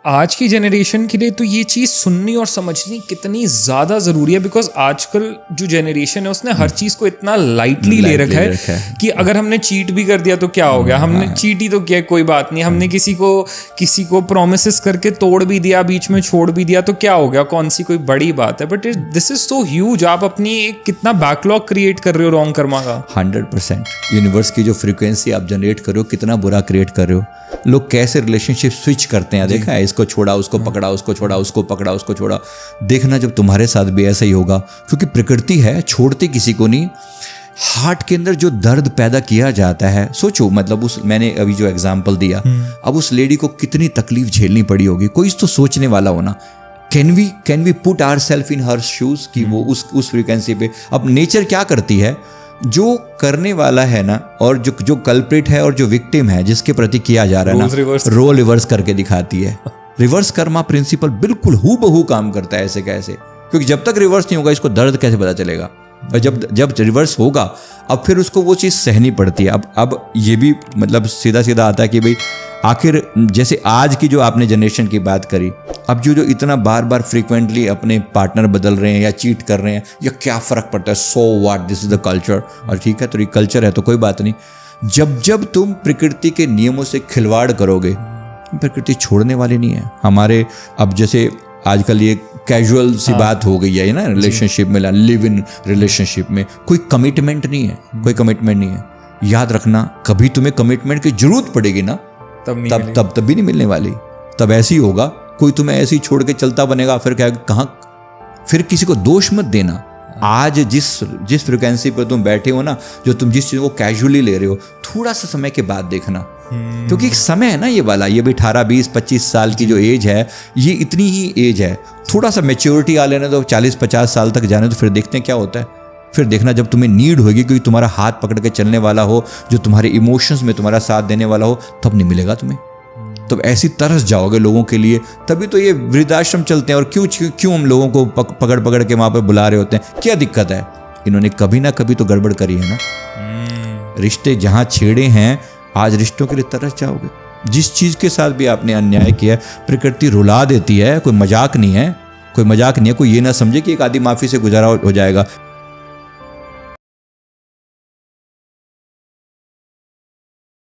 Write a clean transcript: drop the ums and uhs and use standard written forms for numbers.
आज की जनरेशन के लिए तो ये चीज़ सुननी और समझनी कितनी ज़्यादा ज़रूरी है, बिकॉज आजकल जो जनरेशन है उसने हर चीज़ को इतना लाइटली ले रखा है कि अगर हमने चीट भी कर दिया तो क्या हो गया, हमने चीट ही तो किया, कोई बात नहीं, हमने किसी को प्रोमिसेस करके तोड़ भी दिया, बीच में छोड़ भी दिया तो क्या हो गया, कौन सी कोई बड़ी बात है। But this is so huge, आप अपनी एक कितना बैकलॉग क्रिएट कर रहे हो रॉन्ग कर्मा का। 100% यूनिवर्स की जो फ्रीक्वेंसी आप जनरेट कर रहे हो कितना बुरा क्रिएट कर रहे हो। लोग कैसे रिलेशनशिप स्विच करते हैं, देखा है, इसको छोड़ा उसको पकड़ा, उसको छोड़ा उसको पकड़ा, उसको छोड़ा। देखना जब तुम्हारे साथ भी ऐसा ही होगा, क्योंकि प्रकृति है, छोड़ती किसी को नहीं। हार्ट के अंदर जो दर्द पैदा किया जाता है, सोचो, मतलब उस मैंने अभी जो एग्जांपल दिया, अब उस लेडी को कितनी तकलीफ झेलनी पड़ी होगी। कोई तो सोचने वाला होना, can we put our self in her shoes, कि वो उस फ्रीक्वेंसी पे। अब नेचर क्या करती है, जो करने वाला है ना, और जो कल्प्रिट है और जो विक्टिम है जिसके प्रति किया जा रहा है ना, रोल रिवर्स करके दिखाती है। रिवर्स कर्मा प्रिंसिपल बिल्कुल हूबहू काम करता है ऐसे कैसे, क्योंकि जब तक रिवर्स नहीं होगा इसको दर्द कैसे पता चलेगा, और जब रिवर्स होगा अब फिर उसको वो चीज़ सहनी पड़ती है। अब ये भी मतलब सीधा सीधा आता है कि भाई आखिर जैसे आज की जो आपने जनरेशन की बात करी, अब जो इतना बार बार फ्रीक्वेंटली अपने पार्टनर बदल रहे हैं या चीट कर रहे हैं, या क्या फ़र्क पड़ता है, so what, this is the culture. और ठीक है, तो ये कल्चर है तो कोई बात नहीं। जब तुम प्रकृति के नियमों से खिलवाड़ करोगे, प्रकृति छोड़ने वाली नहीं है। हमारे अब जैसे आजकल ये कैजुअल सी बात हो गई है ना, रिलेशनशिप में, लिव इन रिलेशनशिप में कोई कमिटमेंट नहीं है, कोई कमिटमेंट नहीं है। याद रखना, कभी तुम्हें कमिटमेंट की जरूरत पड़ेगी ना, तब भी नहीं मिलने वाली। तब ऐसी होगा, कोई तुम्हें ऐसे ही छोड़ के चलता बनेगा, फिर क्या, कहाँ, फिर किसी को दोष मत देना। आज जिस फ्रिक्वेंसी पर तुम बैठे हो ना, जो तुम जिस चीज़ को कैजुअली ले रहे हो, थोड़ा सा समय के बाद देखना, क्योंकि एक समय है ना ये वाला, ये भी 18, 20, 25 साल की जो एज है, ये इतनी ही एज है। थोड़ा सा मैच्योरिटी आ लेना, तो 40, 50 साल तक जाने, तो फिर देखते हैं क्या होता है। फिर देखना जब तुम्हें नीड होगी, क्योंकि तुम्हारा हाथ पकड़ के चलने वाला हो, जो तुम्हारे इमोशंस में तुम्हारा साथ देने वाला हो, तब नहीं मिलेगा तुम्हें। तब ऐसी तरस जाओगे लोगों के लिए। तभी तो ये वृद्धाश्रम चलते हैं, और क्यों हम लोगों को पकड़ के वहाँ पर बुला रहे होते हैं। क्या दिक्कत है, इन्होंने कभी ना कभी तो गड़बड़ करी है ना। रिश्ते जहाँ छेड़े हैं, आज रिश्तों के लिए तरस जाओगे। जिस चीज़ के साथ भी आपने अन्याय किया, प्रकृति रुला देती है। कोई मजाक नहीं है, कोई ये ना समझे कि एक आदि माफ़ी से गुजारा हो जाएगा।